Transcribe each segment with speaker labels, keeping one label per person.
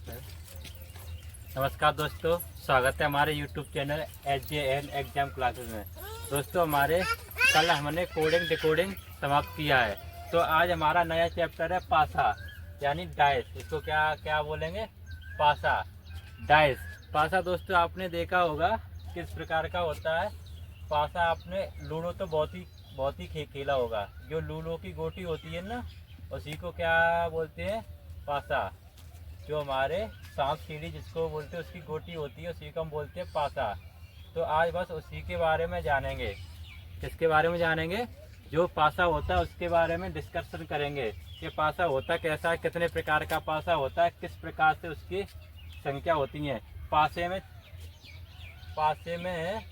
Speaker 1: नमस्कार दोस्तों, स्वागत है हमारे YouTube channel SJN exam classes में। दोस्तों हमारे कल हमने कोडिंग डिकोडिंग समाप्त किया है, तो आज हमारा नया चैप्टर है पासा यानी डाइस। इसको क्या क्या बोलेंगे? पासा, डाइस। पासा दोस्तों आपने देखा होगा किस प्रकार का होता है। पासा आपने लूडो तो बहुत ही खेला होगा। जो लूडो की गोटी होती है ना, उसी को क्या बोलते हैं? पासा। जो हमारे सांप सीढ़ी जिसको बोलते हैं उसकी गोटी होती है, उसी को हम बोलते हैं पासा। तो आज बस उसी के बारे में जानेंगे। किसके बारे में जानेंगे? जो पासा होता है उसके बारे में डिस्कशन करेंगे कि पासा होता कैसा है, कितने प्रकार का पासा होता है, किस प्रकार से उसकी संख्या होती है। पासे में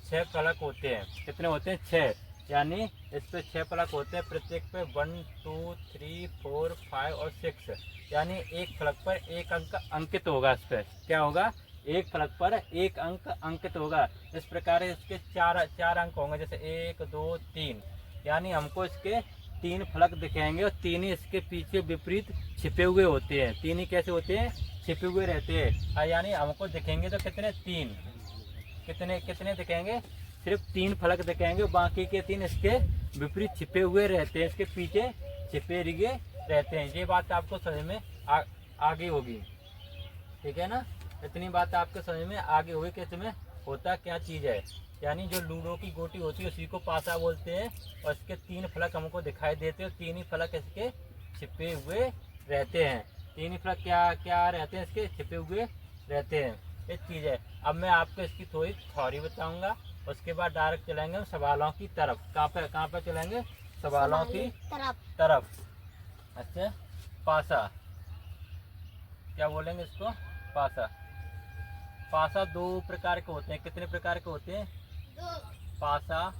Speaker 1: 6 फलक होते हैं। कितने होते हैं? 6। यानी इस पे 6 फलक होते हैं। प्रत्येक पे 1 2 3 4 5 और 6। यानी एक फलक पर एक अंक अंकित होगा। इस पर क्या होगा? एक फलक पर एक अंक अंकित होगा। इस प्रकार इसके चार अंक होंगे, जैसे 1 2 3। यानी हमको इसके 3 फलक दिखेंगे और 3 ही इसके पीछे विपरीत छिपे हुए होते हैं। 3 ही कैसे होते हैं? छिपे हुए रहते हैं। यानी हमको दिखेंगे तो कितने? 3। कितने दिखेंगे? सिर्फ 3 फलक दिखेंगे, बाकी के 3 इसके विपरीत छिपे हुए रहते हैं, इसके पीछे छिपे रिगे रहते हैं। ये बात आपको समझ में आगे होगी, ठीक है ना? इतनी बात आपको समझ में आगे होगी कि इसमें होता क्या चीज़ है। यानी जो लूडो की गोटी होती है उसी को पासा बोलते हैं, और इसके 3 फलक हमको दिखाई देते हैं। 3 ही फलक इसके छिपे हुए रहते हैं। 3 ही फलक क्या रहते हैं? इसके छिपे हुए रहते हैं। एक चीज़ है। अब मैं आपको इसकी थोड़ी थ्योरी बताऊंगा, उसके बाद डायरेक्ट चलेंगे हम सवालों की तरफ। कहाँ पे चलेंगे? सवालों की तरफ। अच्छा, पासा क्या बोलेंगे इसको? पासा। पासा 2 प्रकार के होते हैं। कितने प्रकार के होते हैं? 2। पासा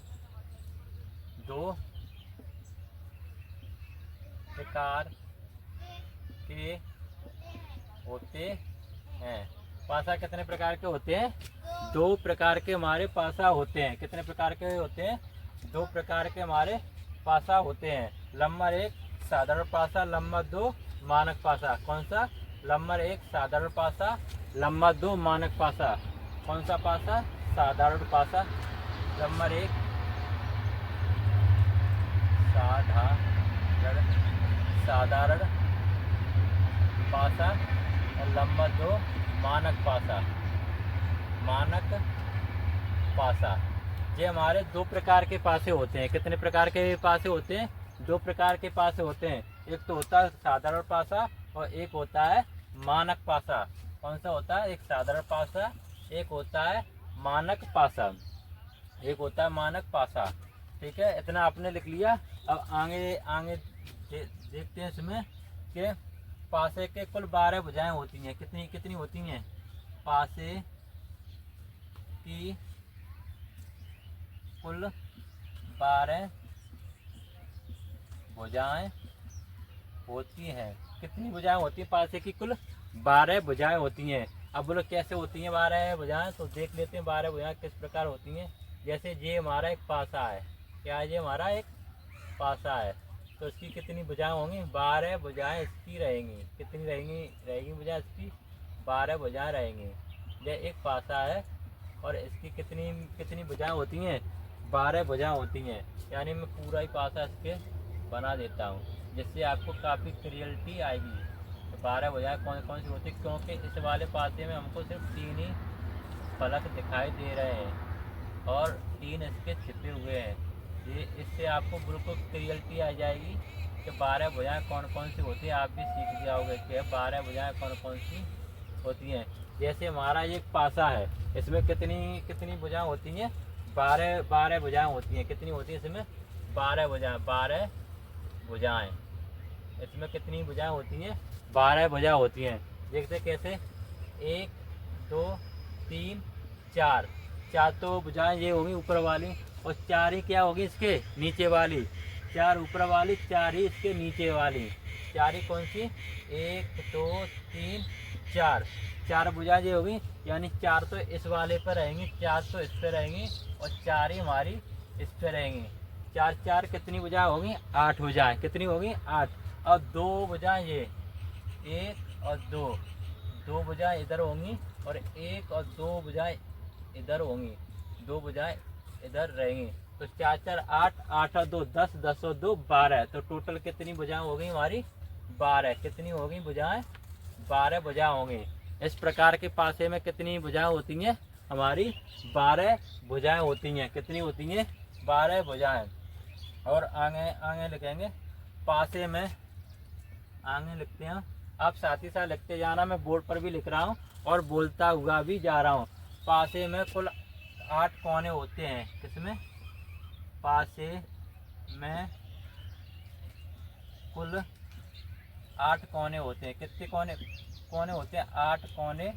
Speaker 1: 2 प्रकार के होते हैं। पासा कितने प्रकार के होते हैं? 2 प्रकार के हमारे पासा होते हैं। कितने प्रकार के होते हैं? 2 प्रकार के हमारे पासा होते हैं। नंबर 1 साधारण पासा, नंबर 2 मानक पासा। कौन सा? नंबर 1 साधारण पासा, नंबर 2 मानक पासा। कौन सा पासा? साधारण पासा। नंबर 1 साधारण पासा और नंबर 2 मानक पासा। मानक पासा। ये हमारे 2 प्रकार के पासे होते हैं। कितने प्रकार के पासे होते हैं? 2 प्रकार के पासे होते हैं। एक तो होता है साधारण पासा और एक होता है मानक पासा। कौन सा होता है? एक साधारण पासा, एक होता है मानक पासा। एक होता है मानक पासा। ठीक है, इतना आपने लिख लिया। अब आगे देखते हैं इसमें कि पासे के कुल 12 भुजाएं होती हैं। कितनी होती हैं? पासे की कुल 12 भुजाएं होती हैं। कितनी भुजाएं होती हैं? पासे की कुल 12 भुजाएं होती हैं। अब बोलो कैसे होती हैं 12 भुजाएं? तो देख लेते हैं 12 भुजाएं किस प्रकार होती हैं। जैसे ये हमारा एक पासा है। क्या है? ये हमारा एक पासा है, तो इसकी कितनी भुजाएं होंगी? 12 भुजाएं इसकी रहेंगी। कितनी रहेगी भुजाएं इसकी? 12 भुजाएं रहेंगी। ये एक पासा है और इसकी कितनी भुजाएं होती हैं? 12 भुजाएं होती हैं। यानी मैं पूरा ही पासा इसके बना देता हूँ, जिससे आपको काफ़ी क्लियरिटी आएगी। तो 12 भुजाएं कौन सी होती है? क्योंकि इस वाले पासे में हमको सिर्फ 3 ही फलक दिखाई दे रहे हैं और 3 इसके छिपे हुए हैं। ये इससे आपको बिल्कुल क्लियरिटी आ जाएगी कि 12 भुजाएं कौन सी होती है। आप भी सीख जाओगे कि 12 भुजाएं कौन सी होती हैं। जैसे हमारा एक पासा है, इसमें कितनी भुजाएं होती हैं? 12 भुजाएं होती हैं। कितनी होती है इसमें? 12 भुजाएं। इसमें कितनी भुजाएं होती हैं? 12 भुजाएं होती हैं। देखते कैसे? 1 2 3 4। 4 तो भुजाएं ये होंगी ऊपर वाली, और 4 ही क्या होगी? इसके नीचे वाली। 4 ऊपर वाली, 4 ही इसके नीचे वाली। 4 ही कौन सी? 1 2 3 4। 4 भुजाएं ये होगी। यानी 4 तो इस वाले पर रहेंगी, 4 तो इस पर रहेंगी, और 4 ही हमारी इस पर रहेंगी। 4 कितनी भुजाएं होगी? 8 भुजाएं। कितनी होगी? 8। और 2 भुजाएं ये 1 और 2। 2 भुजाएं इधर होंगी और 1 और 2 भुजाएं इधर होंगी, 2 भुजाएं इधर रहेंगी। तो 4 4 8, 8 और 2 10, 10 और 2 12। तो टोटल कितनी भुजाएं हो गई हमारी? 12। कितनी हो गई भुजाएं? 12 भुजाएं होंगी। इस प्रकार के पासे में कितनी भुजाएं होती हैं? हमारी 12 भुजाएं होती हैं। कितनी होती हैं? 12 भुजाएं। और आगे आगे लिखेंगे पासे में, आगे लिखते हैं। आप साथ ही साथ लिखते जाना, मैं बोर्ड पर भी लिख रहा हूँ और बोलता हुआ भी जा रहा हूँ। पासे में कुल 8 कोने होते हैं। किसमें? पासे में कुल 8 कोने होते हैं। कितने कोने कोने होते हैं? 8 कोने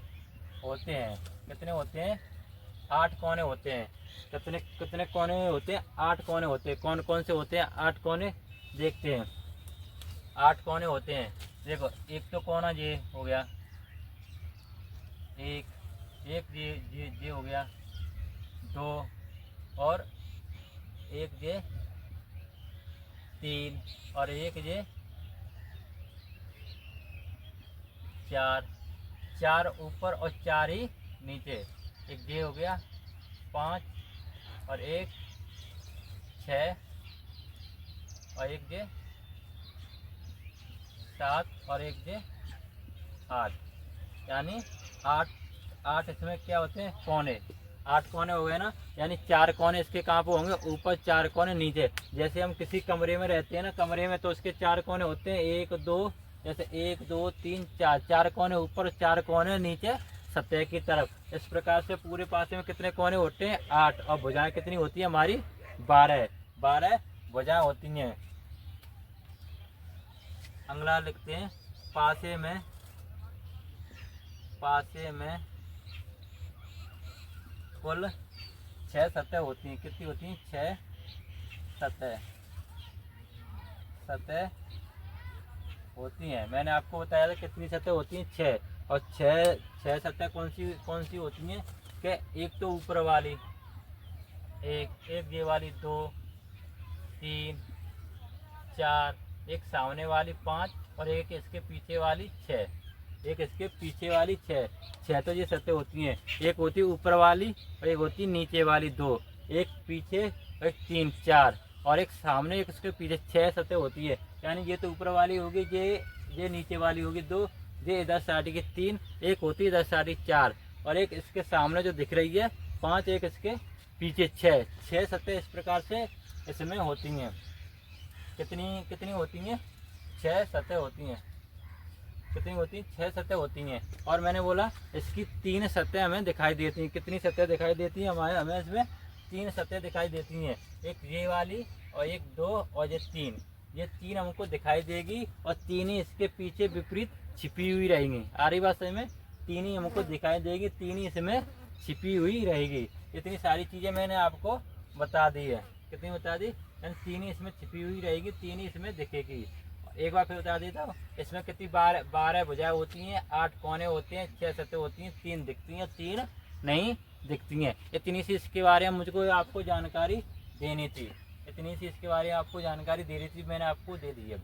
Speaker 1: होते हैं। कितने होते हैं? 8 कोने होते हैं। कितने कितने कोने होते हैं? 8 कोने होते हैं। कौन कौन से होते हैं 8 कोने? देखते हैं। 8 कोने होते हैं। देखो, एक तो कोना ये हो गया, एक ये हो गया, 2 और एक ये 3 और एक ये 4, 4 ऊपर और 4 ही नीचे। एक ये हो गया 5 और एक 6 और एक ये 7 और एक ये 8। यानी 8 इसमें क्या होते हैं? कोने। 8 कोने हो गए ना। यानी 4 कोने इसके कहाँ पे होंगे? ऊपर, 4 कोने नीचे। जैसे हम किसी कमरे में रहते हैं ना, कमरे में तो उसके 4 कोने होते हैं, 1 2, जैसे 1 2 3 4, 4 कोने ऊपर, 4 कोने नीचे सतह की तरफ। इस प्रकार से पूरे पासे में कितने कोने होते हैं? 8। और भुजाएं कितनी होती है हमारी? 12। 12 भुजाएं होती हैं। अगला लिखते हैं पासे में कुल 6 सतह होती हैं। कितनी होती हैं? 6 सतह होती हैं। मैंने आपको बताया था कितनी सतह होती हैं? 6। और 6 सतह कौन सी होती हैं? कि एक तो ऊपर वाली, एक ये वाली 2 3 4, एक सामने वाली 5 और एक इसके पीछे वाली 6। एक इसके पीछे वाली 6 तो ये सतह होती हैं। एक होती है ऊपर वाली और एक होती है नीचे वाली 2। एक पीछे, एक 3 4 और एक सामने, एक उसके पीछे। 6 सतह होती है। यानी ये तो ऊपर वाली होगी, ये नीचे वाली होगी 2, ये इधर साइड की 3, एक होती है इधर साइड 4 और एक इसके सामने जो दिख रही है 5, एक इसके पीछे 6 सतह इस प्रकार से इसमें होती हैं। कितनी होती हैं? 6 सतह होती हैं। कितनी होती हैं? 6 सतह होती हैं। और मैंने बोला इसकी 3 सतह हमें दिखाई देती हैं। कितनी सतह दिखाई देती हैं? हमें इसमें 3 सतह दिखाई देती हैं। एक ये वाली और एक 2 और ये 3। ये 3 हमको दिखाई देगी और 3 ही इसके पीछे विपरीत छिपी हुई रहेंगी। आ रही बात समझ में? 3 ही हमको दिखाई देगी, 3 ही इसमें छिपी हुई रहेगी। इतनी सारी चीज़ें मैंने आपको बता दी है। कितनी बता दी? 3 ही इसमें छिपी हुई रहेगी, 3 ही इसमें दिखेगी। एक बार फिर बता देता हूँ, इसमें कितनी 12 भुजाएं होती हैं, 8 कोने होते हैं, 6 सतह होती हैं, 3 दिखती हैं, 3 नहीं दिखती हैं। इतनी सी इसके बारे में मुझको आपको जानकारी देनी थी। इतनी सी इसके बारे में आपको जानकारी देनी थी, मैंने आपको दे दी है।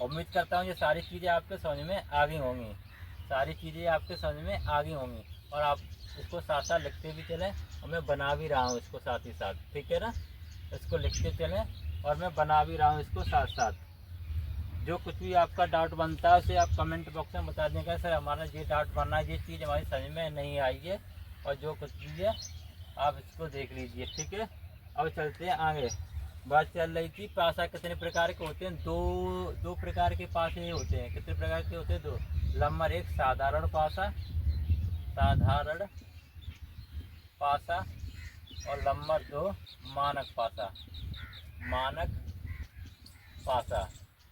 Speaker 1: उम्मीद करता हूँ ये सारी चीज़ें आपके समझ में आ गई होंगी। सारी चीज़ें आपके समझ में आ गई होंगी और आप इसको साथ साथ लिखते भी चलें और मैं बना भी रहा हूँ इसको साथ ही साथ। ठीक है ना? इसको लिखते चलें और मैं बना भी रहा हूँ इसको साथ साथ। जो कुछ भी आपका डाउट बनता है उसे आप कमेंट बॉक्स में बता देंगे, सर हमारा ये डाउट बनना है, ये चीज़ हमारी समझ में नहीं आई है। और जो कुछ भी है आप इसको देख लीजिए। ठीक है? अब चलते हैं आगे। बात चल रही थी पासा कितने प्रकार के होते हैं? दो प्रकार के पासे होते हैं। कितने प्रकार के होते हैं? 2। नंबर 1 साधारण पासा और नंबर 2 मानक पासा।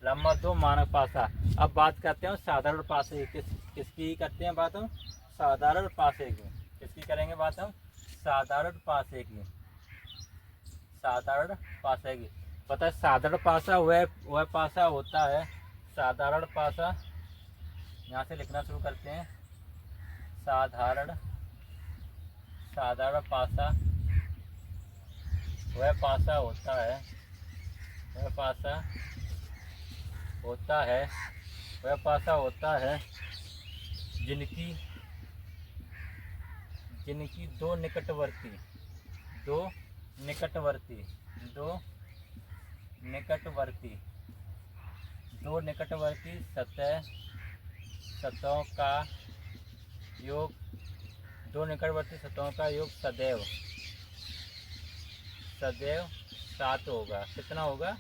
Speaker 1: नंबर 2 मानक पासा। अब बात करते हैं साधारण पासे किसकी करते हैं बात हम? साधारण पासे की। किसकी करेंगे बात हम? साधारण पासे की। पता है साधारण पासा वह पासा होता है। साधारण पासा, यहाँ से लिखना शुरू करते हैं। साधारण पासा वह पासा होता है जिनकी जिनकी दो निकटवर्ती दो निकटवर्ती दो निकटवर्ती दो निकटवर्ती सतहों का योग दो निकटवर्ती सतहों का योग सदैव सदैव 7 होगा। कितना होगा?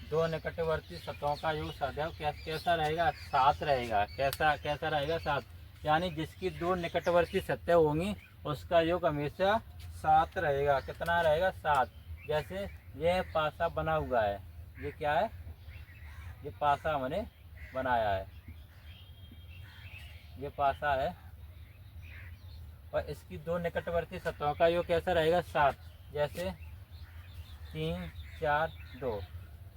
Speaker 1: दो निकटवर्ती सतहों का योग सदैव कैसा रहेगा? 7 रहेगा। कैसा रहेगा? 7। यानी जिसकी दो निकटवर्ती सतह होंगी उसका योग हमेशा 7 रहेगा। कितना रहेगा? 7। जैसे यह पासा बना हुआ है, ये क्या है? ये पासा हमने बनाया है, ये पासा है और इसकी दो निकटवर्ती सतहों का योग कैसा रहेगा? 7। जैसे 3 4 2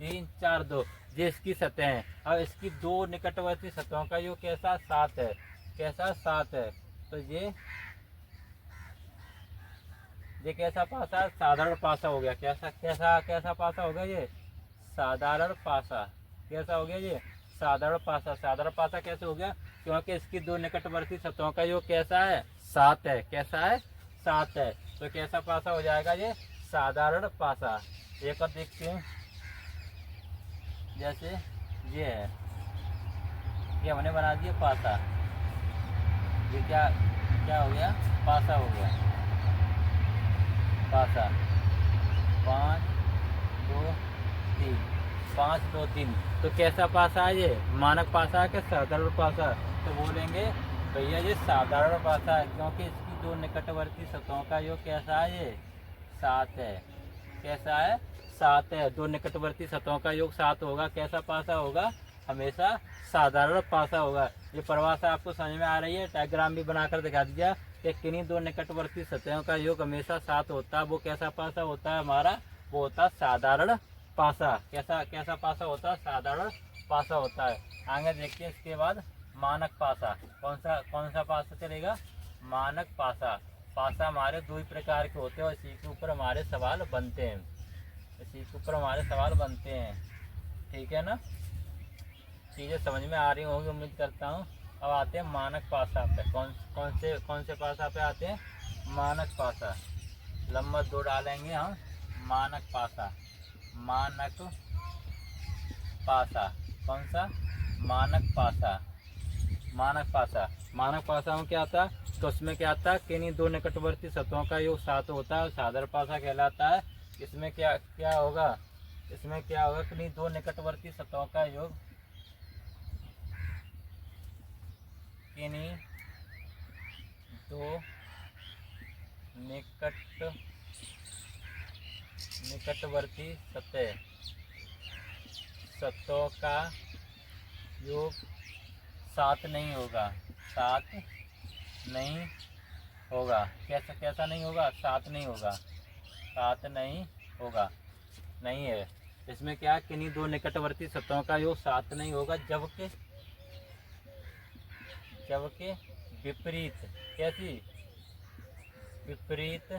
Speaker 1: 3 4 2 ये इसकी सतह है। अब इसकी दो निकटवर्ती सतहों का योग कैसा? 7 है। कैसा? 7 है। तो ये कैसा पासा? साधारण पासा हो गया। कैसा पासा हो गया? ये साधारण पासा। कैसा हो गया? ये साधारण पासा। साधारण पासा कैसे हो गया? क्योंकि इसकी दो निकटवर्ती सतहों का योग कैसा है? 7 है। कैसा है? 7 है। तो कैसा पासा हो जाएगा? ये साधारण पासा। एक और देखते हैं, जैसे ये है, ये हमने बना दिया पासा। ये क्या हो गया? पासा हो गया। पासा 5 2 3 5 2 3। तो कैसा पासा है? ये मानक पासा है कि साधारण पासा? तो बोलेंगे भैया ये साधारण पासा है, क्योंकि इसकी दो निकटवर्ती सतहों का योग कैसा है? ये 7 है। कैसा है? 7 है। दो निकटवर्ती सतहों का योग 7 होगा। कैसा पासा होगा? हमेशा साधारण पासा होगा। ये परिभाषा आपको समझ में आ रही है? डायग्राम भी बनाकर दिखा दिया कि किन्हीं दो निकटवर्ती सतहों का योग हमेशा 7 होता है। वो कैसा पासा होता है हमारा? वो होता है साधारण पासा। कैसा पासा होता है? साधारण पासा होता है। आगे देखते हैं इसके बाद मानक पासा। कौन सा पासा चलेगा? मानक पासा। पासा हमारे दो ही प्रकार के होते हैं और इसी के ऊपर हमारे सवाल बनते हैं। ठीक है ना? चीज़ें समझ में आ रही होंगी उम्मीद करता हूँ। अब आते हैं मानक पासा पे। कौन से पासा पे आते हैं? मानक पासा। लंबा 2 डालेंगे हम। मानक पासा। कौन सा? मानक पासा में क्या आता है? तो उसमें क्या आता है? किन्हीं दो निकटवर्ती सतहों का योग 7 होता है और साधारण पासा कहलाता है। इसमें क्या होगा? किन्हीं दो निकटवर्ती सतहों का योग किन्हीं दो निकटवर्ती सतहों का योग 7 नहीं होगा। कैसा नहीं होगा? 7 नहीं होगा। नहीं है। इसमें क्या है? किन्हीं दो निकटवर्ती सतहों का योग 7 नहीं होगा, जबकि विपरीत। कैसी? विपरीत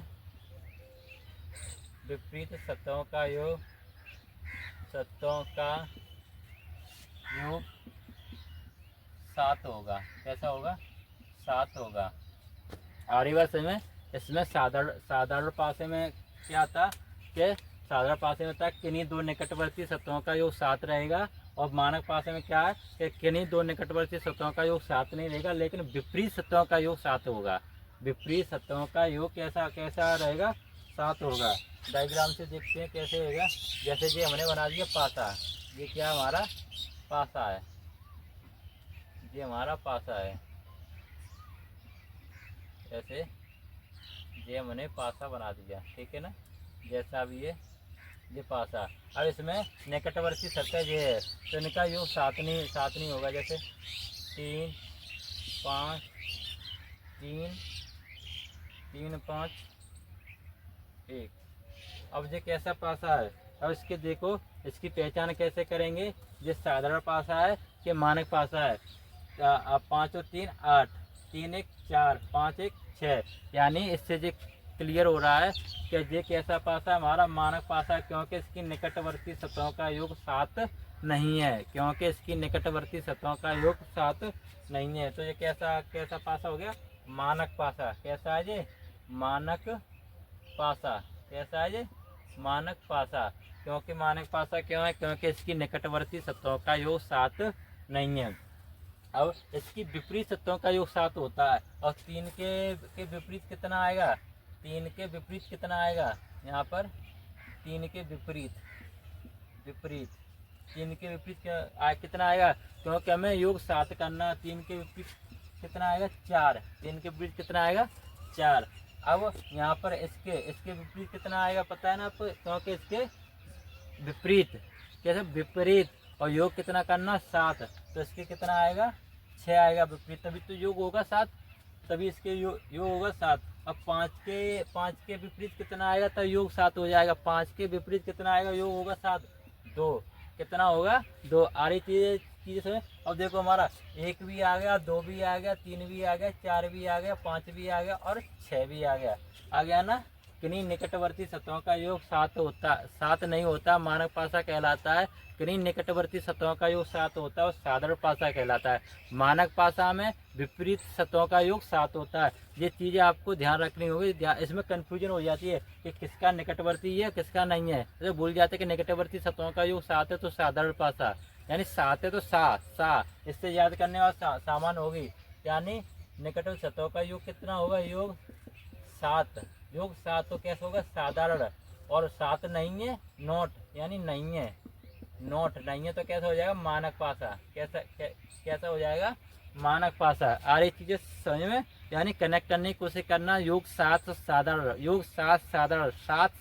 Speaker 1: सतहों का योग 7 होगा। कैसा होगा? 7 होगा। आरी बात में इसमें साधारण पासे में क्या था कि साधारण पासे में था किन्हीं दो निकटवर्ती सतहों का योग 7 रहेगा, और मानक पासे में क्या है कि किन्हीं दो निकटवर्ती सतहों का योग 7 नहीं रहेगा, लेकिन विपरीत सतहों का योग 7 होगा। विपरीत सतहों का योग कैसा रहेगा? 7 होगा। डायग्राम से देखते हैं कैसे होगा। जैसे ये हमने बना दिया पासा। ये क्या हमारा? पासा है। ये हमारा पासा है। ऐसे ये हमने पासा बना दिया। ठीक है ना? जैसा भी ये पासा। अब इसमें निकटवर्ती सतह ये है, तो इनका योग 7 नहीं होगा। जैसे 3 5 3 5 1। अब ये कैसा पासा है? अब इसके देखो, इसकी पहचान कैसे करेंगे? ये साधारण पासा है कि मानक पासा है? 5 और 3 8, 3 1 4, 5 1 6। यानी इससे जो क्लियर हो रहा है कि ये कैसा पासा है? हमारा मानक पासा है, क्योंकि इसकी निकटवर्ती सतहों का योग 7 नहीं है, क्योंकि इसकी निकटवर्ती सतहों का योग 7 नहीं है। तो ये कैसा कैसा पासा हो गया? मानक पासा। कैसा है ये? मानक पासा। कैसा है ये? मानक पासा। क्योंकि मानक पासा क्यों है? क्योंकि इसकी निकटवर्ती सतहों का योग 7 नहीं है। अब इसकी विपरीत सतहों का योग 7 होता है, और 3 के विपरीत कितना आएगा? 3 के विपरीत कितना आएगा? यहाँ पर 3 के विपरीत विपरीत 3 के विपरीत कितना आएगा? क्योंकि हमें योग 7 करना। 3 के विपरीत कितना आएगा? 4। 3 के विपरीत कितना आएगा? 4। अब यहाँ पर इसके इसके विपरीत कितना आएगा पता है ना आपको? क्योंकि इसके विपरीत कैसे? विपरीत। और योग कितना करना? 7। तो इसके कितना आएगा? 6 आएगा विपरीत, तभी तो योग होगा 7, तभी इसके योग होगा 7। अब 5 के विपरीत कितना आएगा? तब योग 7 हो जाएगा। 5 के विपरीत कितना आएगा? योग होगा 7। 2 कितना होगा? 2। आ रही चीज़ें समझ। अब देखो हमारा 1 भी आ गया, 2 भी आ गया, 3 भी आ गया, 4 भी आ गया, 5 भी आ गया और 6 भी आ गया। आ गया ना? किन्हीं निकटवर्ती सतहों का योग 7 होता, 7 नहीं होता, मानक पासा कहलाता है। किन्हीं निकटवर्ती सतहों का योग 7 होता है और साधारण पासा कहलाता है। मानक पासा में विपरीत सतहों का योग 7 होता है। ये चीज़ें आपको ध्यान रखनी होगी। इसमें कन्फ्यूजन हो जाती है कि किसका निकटवर्ती है किसका नहीं है। तो भूल जाते हैं कि निकटवर्ती सतहों का योग 7 है तो साधारण पासा, यानी 7 है तो सा इससे याद करने वाला सामान होगी। यानी निकटवर्ती सतहों का योग कितना होगा? योग 7। योग 7 तो कैसे होगा? साधारण। और 7 नहीं है, नोट, यानी नहीं है, नोट नहीं है, तो कैसा हो जाएगा? मानक पासा। कैसा हो जाएगा? मानक पासा। आ रही चीजें समझ में? यानी कनेक्ट करने की कोशिश करना। योग 7 साधारण, योग 7 साधारण, 7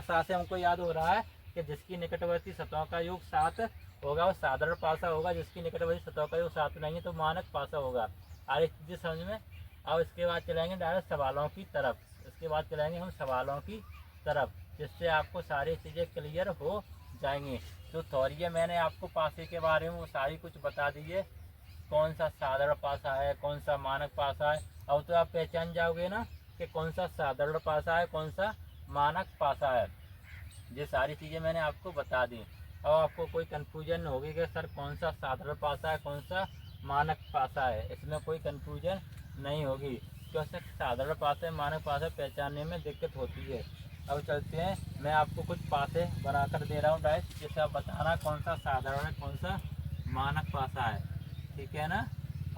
Speaker 1: सा से हमको याद हो रहा है कि जिसकी निकटवर्ती सतहों का योग 7 होगा वो साधारण पासा होगा, जिसकी निकटवर्ती सतहों का योग 7 नहीं है तो मानक पासा होगा। आ रही चीजें समझ में? अब इसके बाद चलेंगे डायरेक्ट सवालों की तरफ। इसके बाद चलेंगे हम सवालों की तरफ, जिससे आपको सारी चीज़ें क्लियर हो जाएंगी। जो थ्योरी है मैंने आपको पासे के बारे में वो सारी कुछ बता दी है। कौन सा साधारण पासा है, कौन सा मानक पासा है। अब तो आप पहचान जाओगे ना कि कौन सा साधारण पासा है, कौन सा मानक पासा है। ये सारी चीज़ें मैंने आपको बता दी। अब आपको कोई कन्फ्यूजन होगी कि सर कौन सा साधारण पासा है, कौन सा मानक पासा है। इसमें कोई कन्फ्यूजन नहीं होगी, क्योंकि साधारण पासे मानक पासे पहचानने में दिक्कत होती है। अब चलते हैं, मैं आपको कुछ पासे बनाकर दे रहा हूँ डायरेक्ट, जिससे आप बताना कौन सा साधारण है, कौन सा मानक पासा है। ठीक है ना?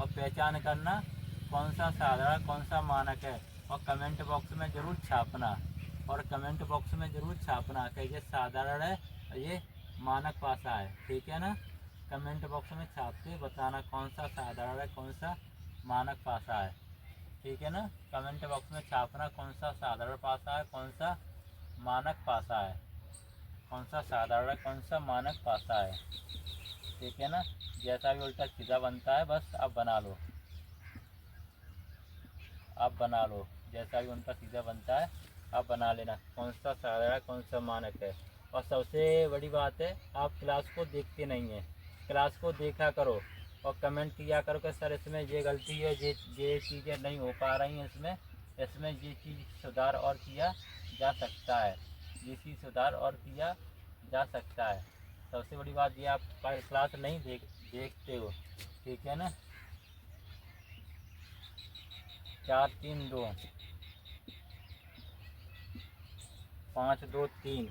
Speaker 1: और पहचान करना कौन सा साधारण कौन सा मानक है, और कमेंट बॉक्स में ज़रूर छापना, और कमेंट बॉक्स में ज़रूर छापना कि ये साधारण है और ये मानक पासा है। ठीक है ना? कमेंट बॉक्स में छाप के बताना कौन सा साधारण है, कौन सा मानक पासा है। ठीक है ना? कमेंट बॉक्स में छापना कौन सा साधारण पासा है, कौन सा मानक पासा है, कौन सा साधारण है, कौन सा मानक पासा है। ठीक है ना? जैसा भी उल्टा सीधा बनता है बस आप बना लो, आप बना लो। जैसा भी उल्टा सीधा बनता है आप बना लेना, कौन सा साधारण है, कौन सा मानक है। और सबसे बड़ी बात है, आप क्लास को देखते नहीं हैं। क्लास को देखा करो और कमेंट किया करो कि सर इसमें ये गलती है, ये चीज़ें नहीं हो पा रही हैं, इसमें ये चीज़ सुधार और किया जा सकता है, ये चीज़ सुधार और किया जा सकता है। सबसे बड़ी बात ये, आप क्लास नहीं देखते हो। ठीक है ना? 4 3 2 5 2 3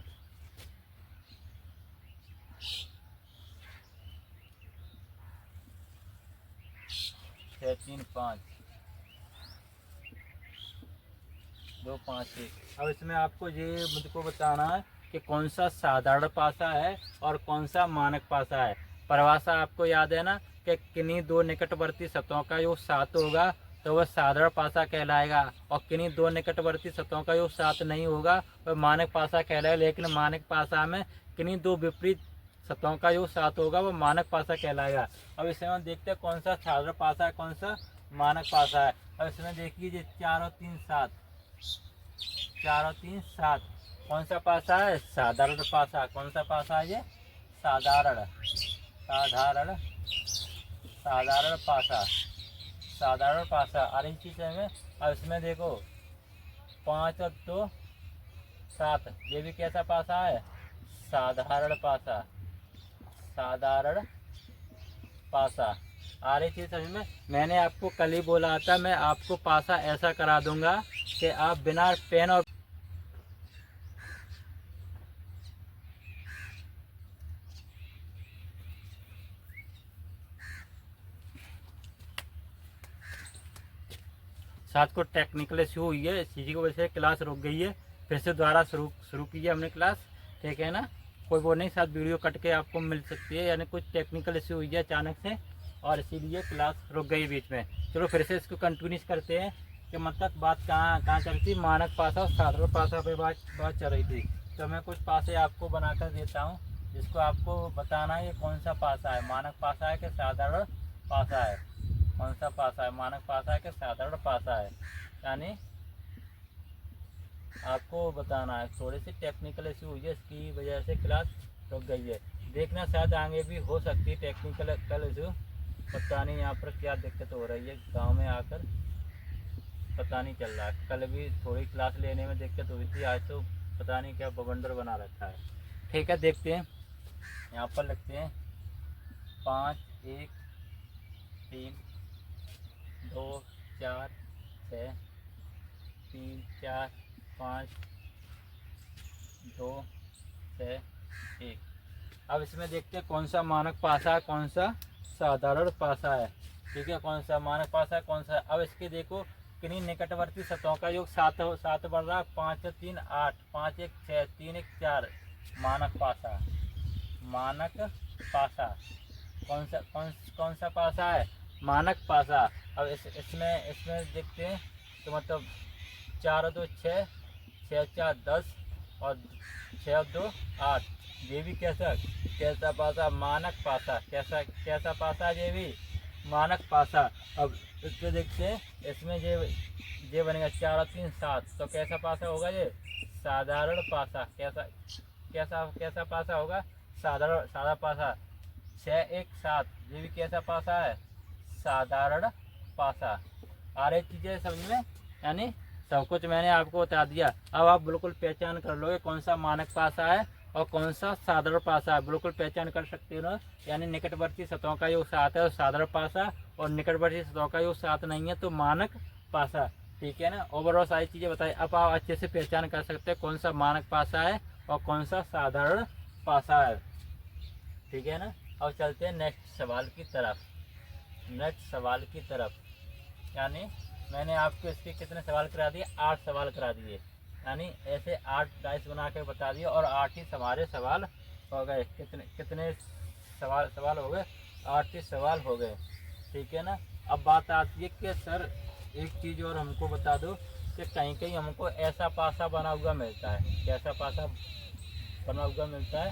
Speaker 1: 6 3 5 2 5 1। अब इसमें आपको ये मुझको बताना है कि कौन सा साधारण पासा है और कौन सा मानक पासा है। परिभाषा आपको याद है ना कि किन्हीं दो निकटवर्ती सतहों का योग 7 होगा तो वह साधारण पासा कहलाएगा, और किन्हीं दो निकटवर्ती सतहों का योग 7 नहीं होगा वह मानक पासा कहलाएगा। लेकिन मानक पासा में किन्हीं दो विपरीत सतहों का योग 7 होगा वह मानक पासा कहलाएगा। अब इसमें हम देखते हैं कौन सा साधारण पासा है, कौन सा मानक पासा है। अब इसमें देखिए 4 और 3 7, 4 और 3 7, कौन सा पासा है? साधारण पासा। कौन सा पासा है ये? साधारण, साधारण, साधारण पासा, साधारण पासा। अरे चीज़ में अब इसमें देखो 5 और 2 7, ये भी कैसा पासा है? साधारण पासा, साधारण पासा। आ रही चीज़ समझ में? मैंने आपको कल ही बोला था मैं आपको पासा ऐसा करा दूंगा कि आप बिना पेन और साथ को टेक्निकल इशू हुई है, इसी की वजह से क्लास रुक गई है। फिर से दोबारा शुरू की है हमने क्लास, ठीक है ना। कोई वो नहीं, साथ वीडियो कट के आपको मिल सकती है, यानी कुछ टेक्निकल इशू हुई है अचानक से और इसीलिए क्लास रुक गई बीच में। चलो फिर से इसको कंटिन्यूस करते हैं कि मतलब बात कहाँ चल रही थी। मानक पासा और साधारण पासा पे बात चल रही थी। तो मैं कुछ पासे आपको बनाकर देता हूँ जिसको आपको बताना है ये कौन सा पासा है, मानक पासा है कि साधारण पासा है। कौन सा पासा है, मानक पासा है कि साधारण पासा है, यानी आपको बताना है। थोड़ी सी टेक्निकल इशू हुई है, इसकी वजह से क्लास रुक गई है। देखना शायद आगे भी हो सकती है टेक्निकल इशू, पता नहीं यहाँ पर क्या दिक्कत हो रही है। गांव में आकर पता नहीं चल रहा है। कल भी थोड़ी क्लास लेने में दिक्कत हुई थी, आज तो पता नहीं क्या बवंडर बना रखा है। ठीक है, देखते हैं। यहाँ पर लिखते हैं 5 1 3 2 4 6 3 4 5 2 6 1। अब इसमें देखते हैं कौन सा मानक पासा है, कौन सा साधारण पासा है। ठीक है, कौन सा मानक पासा है, कौन सा। अब इसके देखो किन्हीं निकटवर्ती सतहों का योग 7 बढ़ रहा है। 5 3 8 5 1 6 3 1 4 मानक पासा। मानक पासा कौन सा पासा है, मानक पासा। अब इसमें देखते हैं तो मतलब 4 और 2 6 6 4 10 और 6 और 2 8। ये भी कैसा पासा, मानक पासा। कैसा पासा, ये भी मानक पासा। अब इसको देखते हैं, इसमें ये बनेगा 4 और 3 7, तो कैसा पासा होगा ये, साधारण पासा। कैसा पासा होगा, साधारण पासा। 6 1 7, ये भी कैसा पासा है, साधारण पासा। आ रही चीज़ें समझ में, यानी सब कुछ मैंने आपको बता दिया। अब आप बिल्कुल पहचान कर लोगे कौन सा मानक पासा है और कौन सा साधारण पासा है, बिल्कुल पहचान कर सकते हो ना। यानी निकटवर्ती सतहों का योग 7 है और साधारण पासा, और निकटवर्ती सतहों का योग 7 नहीं है तो मानक पासा। ठीक है ना, ओवरऑल सारी चीज़ें बताई। अब आप अच्छे से पहचान कर सकते हैं कौन सा मानक पासा है और कौन सा साधारण पासा है। ठीक है ना, अब चलते हैं नेक्स्ट सवाल की तरफ। यानी मैंने आपको इसके कितने सवाल करा दिए, 8 सवाल करा दिए। यानी ऐसे 8 डाइस बना के बता दिए और 8 ही हमारे सवाल हो गए। कितने सवाल हो गए, 8 ही सवाल हो गए। ठीक है ना। अब बात आती है कि सर एक चीज़ और हमको बता दो कि कहीं हमको ऐसा पासा बना हुआ मिलता है। कैसा पासा बना हुआ मिलता है,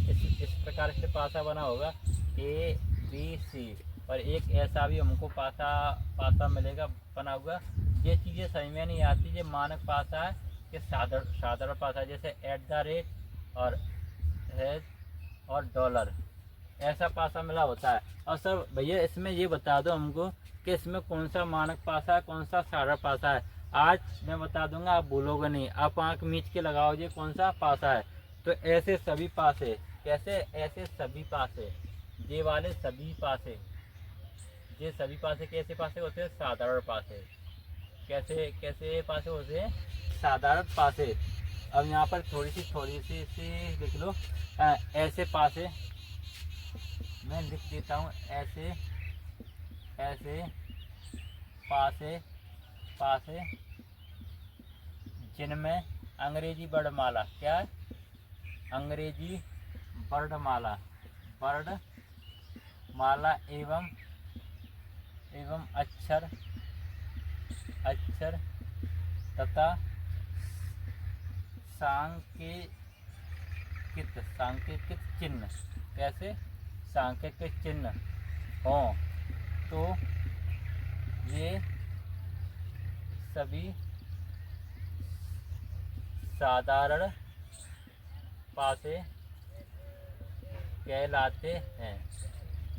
Speaker 1: इस प्रकार से पासा बना होगा ABC, और एक ऐसा भी हमको पासा मिलेगा बना हुआ। ये चीज़ें समझ में नहीं आती। ये मानक पासा है कि साधारण पासा, जैसे @ और हैज और $, ऐसा पासा मिला होता है। और सर भैया इसमें ये बता दो हमको कि इसमें कौन सा मानक पासा है, कौन सा साधारण पासा है। आज मैं बता दूंगा, आप भूलोगे नहीं। आप आँख मीच के लगाओगे कौन सा पासा है। तो ऐसे सभी पासे, कैसे, ऐसे सभी पासे, ये वाले सभी पासे, ये सभी पासे कैसे पासे होते हैं, साधारण पासे। कैसे पासे होते हैं, साधारण पासे। अब यहाँ पर थोड़ी सी लिख लो। ऐसे पासे मैं लिख देता हूँ, ऐसे पासे जिनमें अंग्रेजी वर्णमाला, क्या है, अंग्रेजी वर्णमाला एवं अक्षर तथा सांकेतिक चिन्ह, कैसे, सांकेतिक चिन्ह हो, तो ये सभी साधारण पासे कहलाते हैं।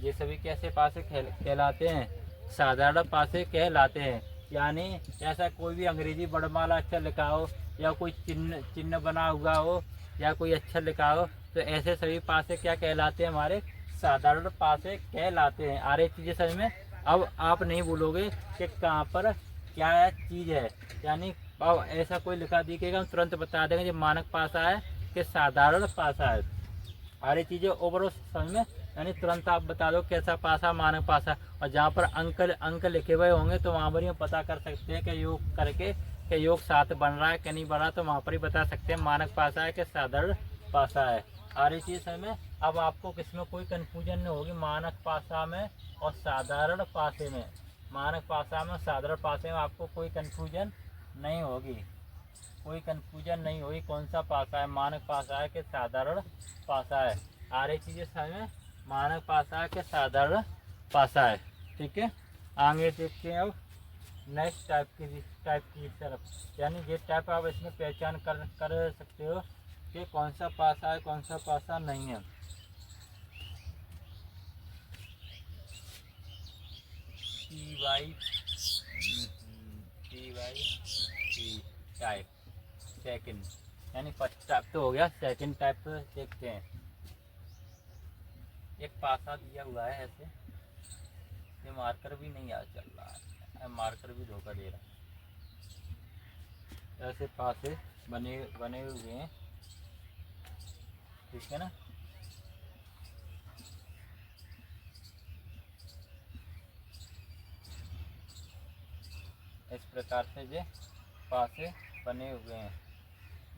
Speaker 1: ये सभी कैसे पासे कहलाते हैं, साधारण पासे कहलाते हैं। यानी ऐसा कोई भी अंग्रेजी वर्णमाला अक्षर लिखा हो या कोई चिन्ह बना हुआ हो या कोई अक्षर लिखा हो, तो ऐसे सभी पासे क्या कहलाते हैं, हमारे साधारण पासे कहलाते हैं। आ रही चीज़ें समझ में। अब आप नहीं बोलोगे कि कहाँ पर क्या चीज़ है, यानी अब ऐसा कोई लिखा दिखेगा हम तुरंत बता देंगे ये मानक पासा है कि साधारण पासा है। आ रही चीज़ें ओवरऑल समझ में, यानी तुरंत आप बता दो कैसा पासा मानक पासा। और जहाँ पर अंक लिखे हुए होंगे तो वहाँ पर ही हम पता कर सकते हैं कि योग करके कि योग 7 बन रहा है कि नहीं बन रहा, तो वहाँ पर ही बता सकते हैं मानक पासा है कि साधारण पासा है। आ रही चीज़ समझ में। अब आपको किसमें कोई कन्फ्यूजन नहीं होगी मानक पासा में और साधारण पासे में। मानक पासा में और साधारण पासे में आपको कोई कन्फ्यूजन नहीं होगी, कोई कन्फ्यूजन नहीं होगी कौन सा पासा है, मानक पासा है कि साधारण पासा है। आ रही चीज़ें समझ में। मानक पासा है कि साधारण पासा है। ठीक है, आगे देखते हैं अब नेक्स्ट टाइप की तरफ, यानी ये टाइप आप इसमें पहचान कर सकते हो कि कौन सा पासा है कौन सा पासा नहीं है। टाइप सेकंड, यानी फर्स्ट टाइप तो हो गया, सेकंड टाइप देखते हैं। एक पासा दिया हुआ है ऐसे, ये मार्कर भी नहीं आ चल रहा है, मार्कर भी धोखा दे रहा है। ऐसे पासे बने हुए हैं, ठीक है ना। इस प्रकार से ये पासे बने हुए हैं।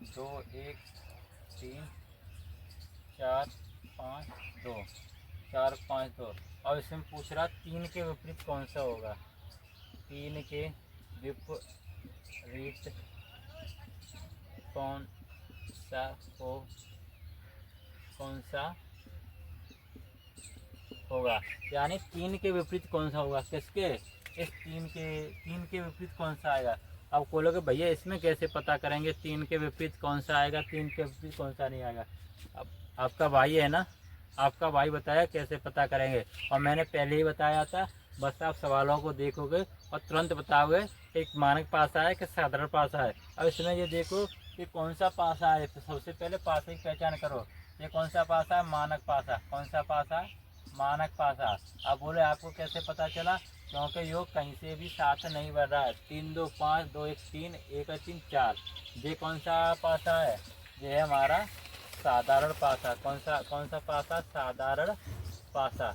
Speaker 1: 2 1 3 4 5 2, 4 5 2। और इसमें पूछ रहा 3 के विपरीत कौन सा होगा। 3 के विपरीत कौन सा होगा, यानी 3 के विपरीत कौन सा होगा, किसके, इस 3 के विपरीत कौन सा आएगा। अब बोलोगे भैया इसमें कैसे पता करेंगे 3 के विपरीत कौन सा आएगा, 3 के विपरीत कौन सा नहीं आएगा। अब आपका भाई है ना, आपका भाई बताया कैसे पता करेंगे, और मैंने पहले ही बताया था। बस आप सवालों को देखोगे और तुरंत बताओगे एक मानक पासा है कि साधारण पासा है। अब इसमें ये देखो कि कौन सा पासा है, तो सबसे पहले पासे की पहचान करो। ये कौन सा पासा है, मानक पासा। कौन सा पासा है, मानक पासा। अब बोले आपको कैसे पता चला, क्योंकि योग कहीं से भी साथ नहीं बढ़ रहा है। 3 2 5 2 1 3 1 3 4। ये कौन सा पासा है, ये है हमारा साधारण पासा। कौन सा पासा, साधारण पासा।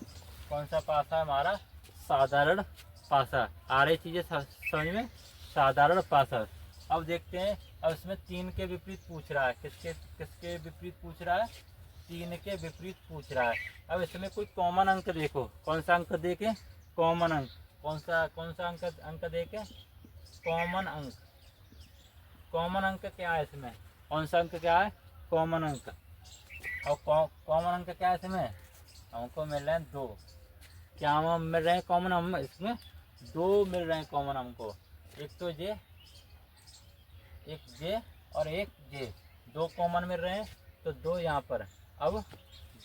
Speaker 1: कौन सा पासा है हमारा, साधारण पासा। आ रही चीज़ें समझ में, साधारण पासा। अब देखते हैं, अब इसमें 3 के विपरीत पूछ रहा है, किसके विपरीत पूछ रहा है, 3 के विपरीत पूछ रहा है। अब इसमें कोई कॉमन अंक देखो, कौन सा अंक देखे, कॉमन अंक। कौन सा अंक देखे, कॉमन अंक। कॉमन अंक क्या है इसमें, कौन सा अंक क्या है, कॉमन अंक। और कॉमन अंक क्या है इसमें, हमको मिल रहे हैं 2। क्या मिल रहे हैं कॉमन, हम इसमें 2 मिल रहे हैं कॉमन हमको। एक तो ये, एक जे और एक जे, 2 कॉमन मिल रहे हैं, तो 2 यहाँ पर। अब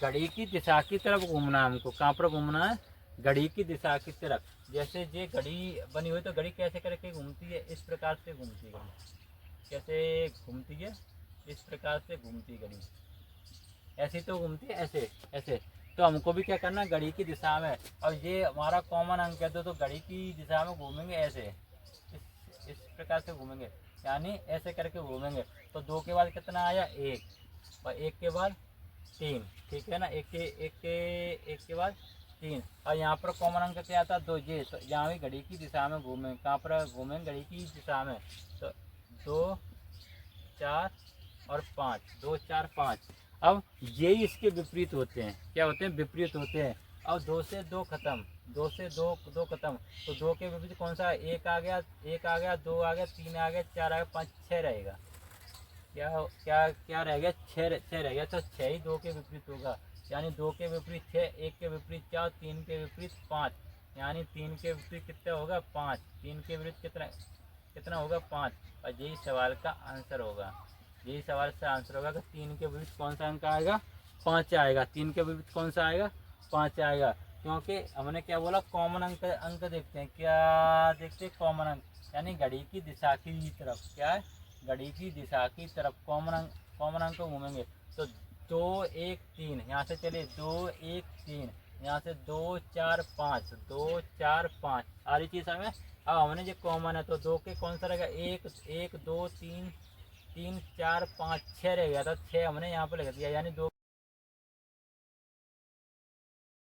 Speaker 1: घड़ी की दिशा की तरफ घूमना है हमको, कहाँ पर घूमना है, घड़ी की दिशा की तरफ। जैसे ये घड़ी बनी हुई, तो घड़ी कैसे करके घूमती है, इस प्रकार से घूमती है घड़ी। कैसे घूमती है, इस प्रकार से घूमती है घड़ी। ऐसे तो घूमती है, ऐसे ऐसे। तो हमको भी क्या करना है, घड़ी की दिशा में। और ये हमारा कॉमन अंक है, तो घड़ी की दिशा में घूमेंगे ऐसे, इस प्रकार से घूमेंगे, यानी ऐसे करके घूमेंगे। तो 2 के बाद कितना आया, 1, और 1 के बाद 3, ठीक है ना। एक के बाद 3। और यहाँ पर कॉमन अंक क्या आता है, 2 ये। तो यहाँ भी घड़ी की दिशा में घूमें, कहाँ पर घूमें, घड़ी की दिशा में। तो 2 4 और 5, 2 4 5। अब ये इसके विपरीत होते हैं, क्या होते हैं, विपरीत होते हैं। अब 2 से 2 खत्म, 2 से 2 खत्म। तो 2 के विपरीत कौन सा, 1 आ गया, 2 आ गया, 3 आ गया, 4 आ गया, 5 6 रहेगा। क्या क्या क्या रह गया, 6 रह गया। तो 6 ही 2 के विपरीत होगा, यानी 2 के विपरीत 6, 1 के विपरीत 4, 3 के विपरीत 5, यानी 3 के विपरीत कितना होगा, 5। 3 के विपरीत कितना होगा, 5। और यही सवाल का आंसर होगा, यही सवाल का आंसर होगा कि 3 के विपरीत कौन सा अंक आएगा, 5 आएगा। 3 के विपरीत कौन सा आएगा, 5 आएगा। क्योंकि हमने क्या बोला, कॉमन अंक देखते हैं, क्या देखते हैं, कॉमन अंक, यानी घड़ी की दिशा की तरफ। क्या है, घड़ी की दिशा की तरफ कॉमन अंक घूमेंगे। तो 2 1 3, यहाँ से चलिए 2 1 3, यहाँ से 2 4 5, 2 4 5 आ रही चीज़ हमें। अब हमने जो कॉमन है तो 2 के कौन सा रहेगा, 1 1 2 3 3 4 5 6 रहेगा, तो 6 हमने यहाँ पर लिख दिया, यानी 2